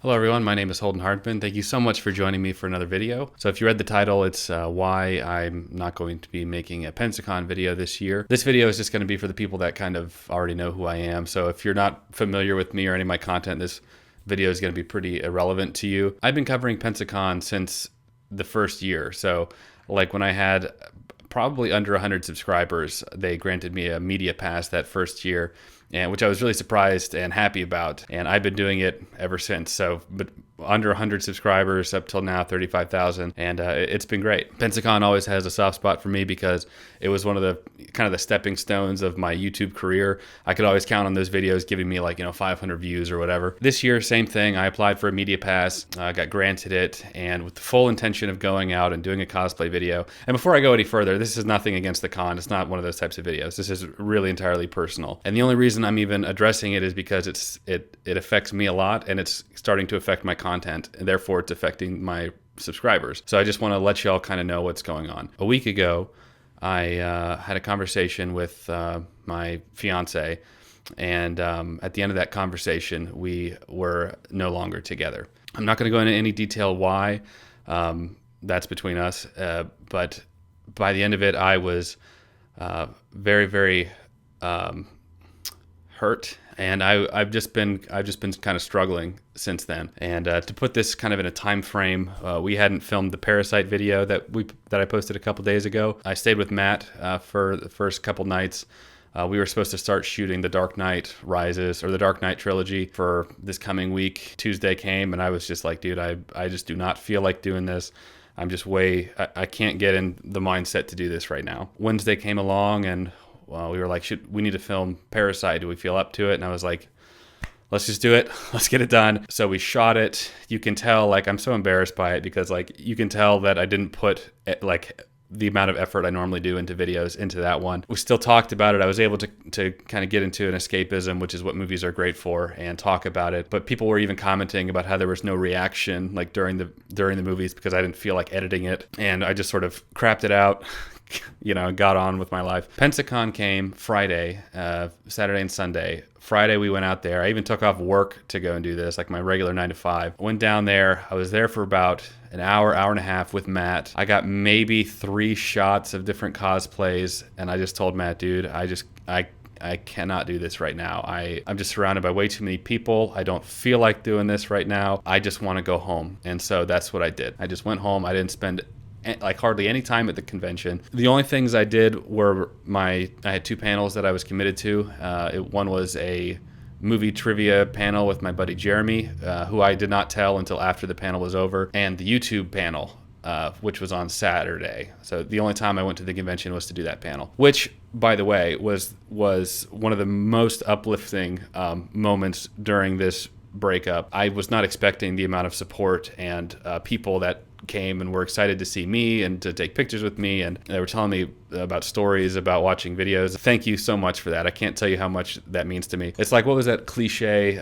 Hello everyone, my name is Holden Hardman. Thank you so much for joining me for another video. So if you read the title, it's why I'm not going to be making a Pensacon video this year. This video is just going to be for the people that kind of already know who I am. So if you're not familiar with me or any of my content, this video is going to be pretty irrelevant to you. I've been covering Pensacon since the first year. So like when I had probably under 100 subscribers, they granted me a media pass that first year, and which I was really surprised and happy about. And I've been doing it ever since. So, but under 100 subscribers up till now, 35,000, and it's been great. Pensacon always has a soft spot for me because it was one of the kind of the stepping stones of my YouTube career. I could always count on those videos giving me 500 views or whatever. This year, same thing. I applied for a media pass, got granted it, and with the full intention of going out and doing a cosplay video. And before I go any further, this is nothing against the con. It's not one of those types of videos. This is really entirely personal. And the only reason I'm even addressing it is because it affects me a lot, and it's starting to affect my content, and therefore it's affecting my subscribers. So I just want to let y'all kind of know what's going on. A week ago, I had a conversation with my fiance, and at the end of that conversation, we were no longer together. I'm not going to go into any detail why. That's between us. But by the end of it, I was very, very hurt, and I've just been kind of struggling since then. And to put this kind of in a time frame, we hadn't filmed the Parasite video that I posted a couple days ago. I stayed with Matt for the first couple nights. We were supposed to start shooting The Dark Knight Rises, or the Dark Knight trilogy, for this coming week. Tuesday came, and I was just like, dude, I just do not feel like doing this. I'm just I can't get in the mindset to do this right now. Wednesday came along, and well, we were like, we need to film Parasite. Do we feel up to it? And I was like, let's just do it. Let's get it done. So we shot it. You can tell, I'm so embarrassed by it because you can tell that I didn't put the amount of effort I normally do into videos into that one. We still talked about it. I was able to kind of get into an escapism, which is what movies are great for, and talk about it. But people were even commenting about how there was no reaction during the movies because I didn't feel like editing it. And I just sort of crapped it out. Got on with my life. Pensacon came Friday, Saturday and Sunday. Friday we went out there. I even took off work to go and do this, like my regular 9 to 5. Went down there. I was there for about an hour and a half with Matt. I got maybe 3 shots of different cosplays, and I just told Matt, dude, I cannot do this right now. I'm just surrounded by way too many people. I don't feel like doing this right now. I just want to go home. And so that's what I did. I just went home. I didn't spend hardly any time at the convention. The only things I did were I had 2 panels that I was committed to. One was a movie trivia panel with my buddy Jeremy, who I did not tell until after the panel was over, and the YouTube panel, which was on Saturday. So the only time I went to the convention was to do that panel, which, by the way, was one of the most uplifting moments during this breakup. I was not expecting the amount of support and people that came and were excited to see me and to take pictures with me, and they were telling me about stories about watching videos. Thank you so much for that. I can't tell you how much that means to me. It's like, what was that cliche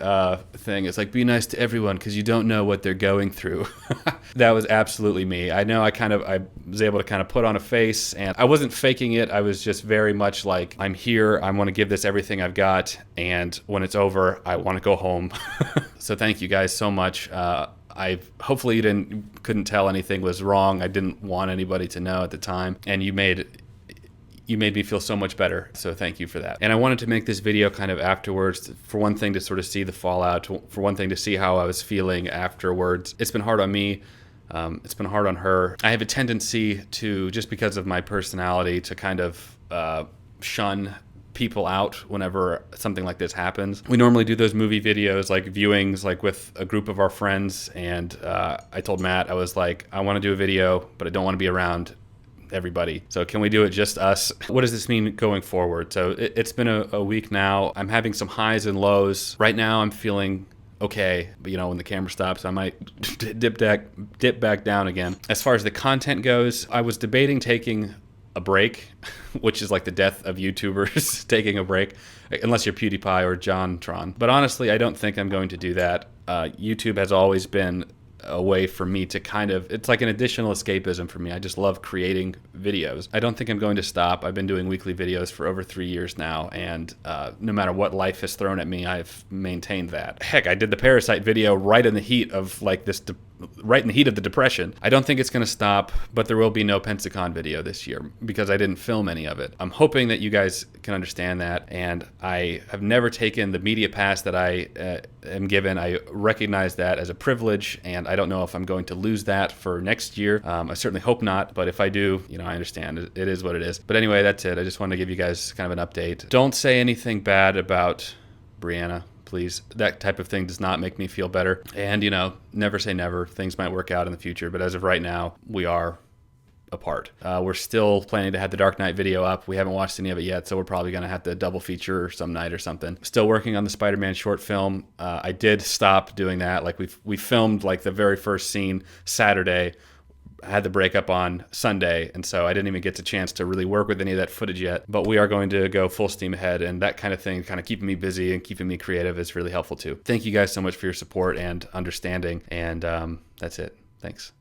thing? It's like, be nice to everyone because you don't know what they're going through. That was absolutely me. I know I was able to kind of put on a face, and I wasn't faking it. I was just very much like, I'm here. I want to give this everything I've got, and when it's over, I want to go home. So thank you guys so much. Hopefully you couldn't tell anything was wrong. I didn't want anybody to know at the time, and you made me feel so much better. So thank you for that. And I wanted to make this video kind of afterwards, for one thing to sort of see the fallout, for one thing to see how I was feeling afterwards. It's been hard on me. It's been hard on her. I have a tendency to, just because of my personality, to kind of shun people out whenever something like this happens. We normally do those movie videos, viewings, with a group of our friends, and I told Matt, I was like, I want to do a video, but I don't want to be around everybody. So can we do it just us? What does this mean going forward? So it's been a week now. I'm having some highs and lows. Right now I'm feeling okay, but when the camera stops, I might dip back down again. As far as the content goes, I was debating taking a break, which is like the death of YouTubers, taking a break, unless you're PewDiePie or JonTron. But honestly, I don't think I'm going to do that. YouTube has always been a way for me to it's like an additional escapism for me. I just love creating videos. I don't think I'm going to stop. I've been doing weekly videos for over 3 years now, and no matter what life has thrown at me, I've maintained that. Heck, I did the Parasite video right in the heat of like this right in the heat of the depression. I don't think it's going to stop, but there will be no Pensacon video this year because I didn't film any of it. I'm hoping that you guys can understand that, and I have never taken the media pass that I am given. I recognize that as a privilege, and I don't know if I'm going to lose that for next year. I certainly hope not, but if I do, I understand. It is what it is. But anyway, that's it. I just wanted to give you guys kind of an update. Don't say anything bad about Brianna, please. That type of thing does not make me feel better. And, never say never. Things might work out in the future, but as of right now, we are apart. We're still planning to have the Dark Knight video up. We haven't watched any of it yet, so we're probably going to have to double feature some night or something. Still working on the Spider-Man short film. I did stop doing that. Like we filmed like the very first scene Saturday. I had the breakup on Sunday, and so I didn't even get the chance to really work with any of that footage yet. But we are going to go full steam ahead, and that kind of thing, kind of keeping me busy and keeping me creative, is really helpful too. Thank you guys so much for your support and understanding, and that's it. Thanks.